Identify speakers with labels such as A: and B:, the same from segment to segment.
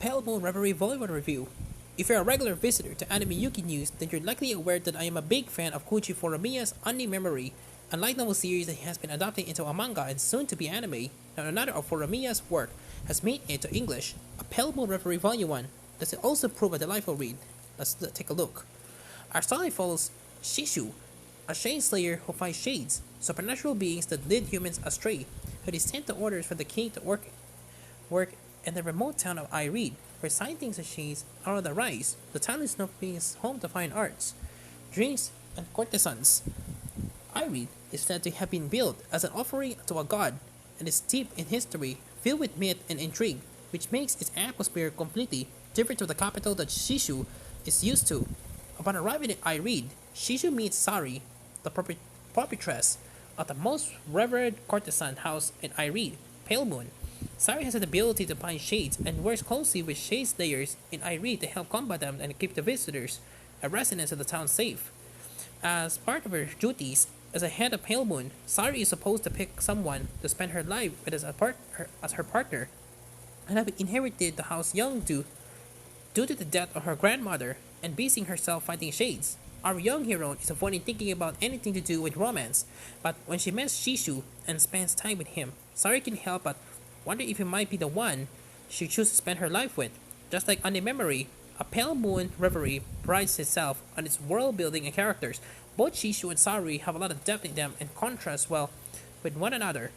A: Pale Moon Reverie Volume 1 review. If you're a regular visitor to Anime Yuki News, then you're likely aware that I am a big fan of Koji Furumiya's Ani Memory, a light novel series that has been adapted into a manga and soon to be anime. Now another of Furumiya's work has made it to English, a Pale Moon Reverie Volume 1. Does it also prove a delightful read? Let's take a look. Our story follows Shishu, a shade slayer who fights shades, supernatural beings that lead humans astray, who is sent to orders for the king to work in the remote town of Irene, where sightings of shades are on the rise. The town is known for being home to fine arts, drinks, and courtesans. Irene is said to have been built as an offering to a god, and is steeped in history, filled with myth and intrigue, which makes its atmosphere completely different to the capital that Shishu is used to. Upon arriving in Irene, Shishu meets Sari, the proprietress of the most revered courtesan house in Irene, Pale Moon. Sari has the ability to find shades and works closely with shade slayers in Irene to help combat them and keep the visitors and residents of the town safe. As part of her duties as a head of Pale Moon, Sari is supposed to pick someone to spend her life with as her partner, and have inherited the house young due to the death of her grandmother and basing herself fighting shades. Our young hero is avoiding thinking about anything to do with romance, but when she meets Shishu and spends time with him, Sari can help but wonder if he might be the one she chooses to spend her life with. Just like on the memory, a Pale Moon Reverie prides itself on its world building and characters. Both Shishu and Sari have a lot of depth in them and contrast well with one another.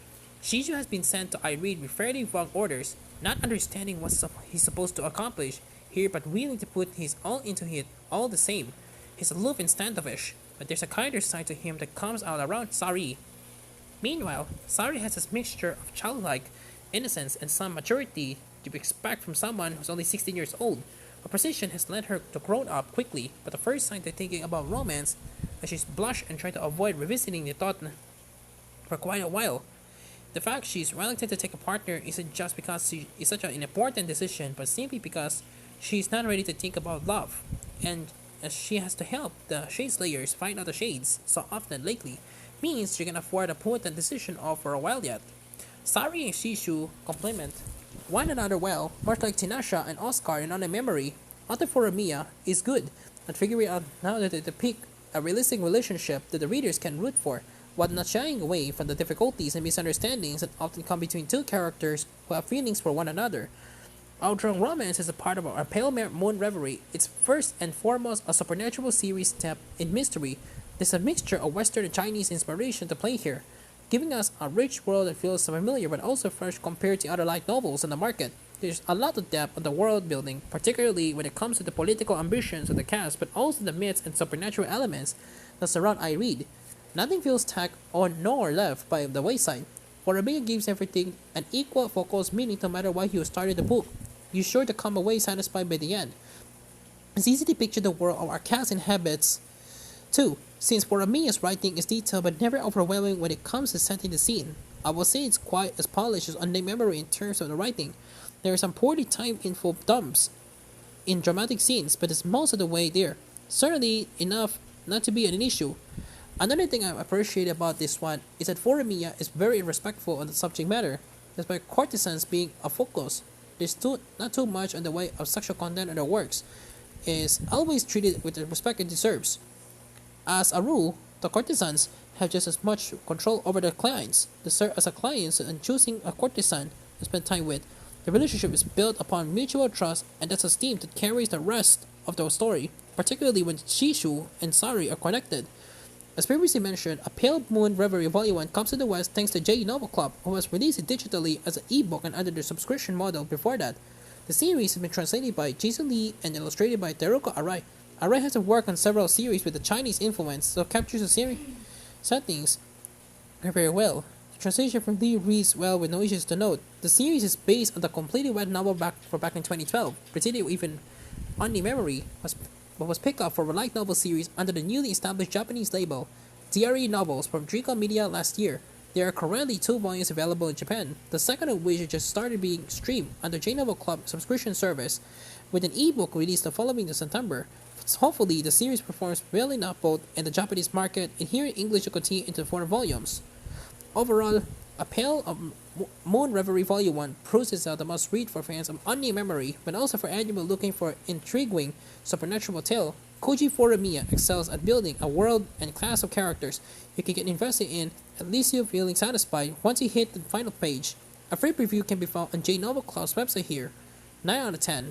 A: Shishu has been sent to Irene with fairly vague orders, not understanding what he's supposed to accomplish here but willing to put his all into it all the same. He's aloof and standoffish, but there's a kinder side to him that comes out around Sari. Meanwhile, Sari has this mixture of childlike innocence and some maturity to expect from someone who's only 16 years old. Her position has led her to grow up quickly, but the first sign to thinking about romance, as she's blushed and tried to avoid revisiting the thought for quite a while. The fact she's reluctant to take a partner isn't just because she is such an important decision, but simply because she's not ready to think about love, and as she has to help the Shade Slayers find out the shades so often lately, means she can afford to put that decision off for a while yet. Sari and Shishu complement one another well, much like Tinasha and Oscar in On a Memory. Author Furumiya is good at figuring out how to depict a realistic relationship that the readers can root for, while not shying away from the difficulties and misunderstandings that often come between two characters who have feelings for one another. Outdrawn romance is a part of our Pale Moon Reverie. It's first and foremost a supernatural series step in mystery. There's a mixture of Western and Chinese inspiration to play here, giving us a rich world that feels familiar but also fresh compared to other light novels on the market. There's a lot of depth on the world building, particularly when it comes to the political ambitions of the cast, but also the myths and supernatural elements that surround Irene. Nothing feels tacked on nor left by the wayside. Furumiya gives everything an equal focused meaning no matter why you started the book. You're sure to come away satisfied by the end. It's easy to picture the world of our cast inhabits too, since Furumiya's writing is detailed but never overwhelming when it comes to setting the scene. I will say it's quite as polished as On the Memory in terms of the writing. There are some poorly timed info dumps in dramatic scenes, but it's most of the way there. Certainly enough not to be an issue. Another thing I appreciate about this one is that Furumiya is very respectful on the subject matter, despite courtesans being a focus. There's not too much in the way of sexual content in their works. Is always treated with the respect it deserves. As a rule, the courtesans have just as much control over their clients. They serve as a client and choosing a courtesan to spend time with. The relationship is built upon mutual trust, and that's a theme that carries the rest of the story, particularly when Shishu and Sari are connected. As previously mentioned, A Pale Moon Reverie Volume 1 comes to the West thanks to J Novel Club, who has released it digitally as an ebook and under the subscription model before that. The series has been translated by Jason Lee and illustrated by Teruko Arai. Arai has worked on several series with a Chinese influence, so captures the series settings very well. The translation from Lee reads well with no issues to note. The series is based on the completely web novel back in 2012, preceded even On the Memory was picked up for a light novel series under the newly established Japanese label, DRE Novels from Draco Media last year. There are currently 2 volumes available in Japan, the second of which just started being streamed under J Novel Club subscription service, with an ebook released the following September. Hopefully, the series performs well enough both in the Japanese market and here in English to continue into 4 volumes. Overall, A Pale Moon Reverie Volume 1 proves itself the must read for fans of Onni Memory, but also for anyone looking for an intriguing supernatural tale. Koji Furumiya excels at building a world and class of characters you can get invested in and leaves you feeling satisfied once you hit the final page. A free preview can be found on J Novel Club's website here. 9 out of 10.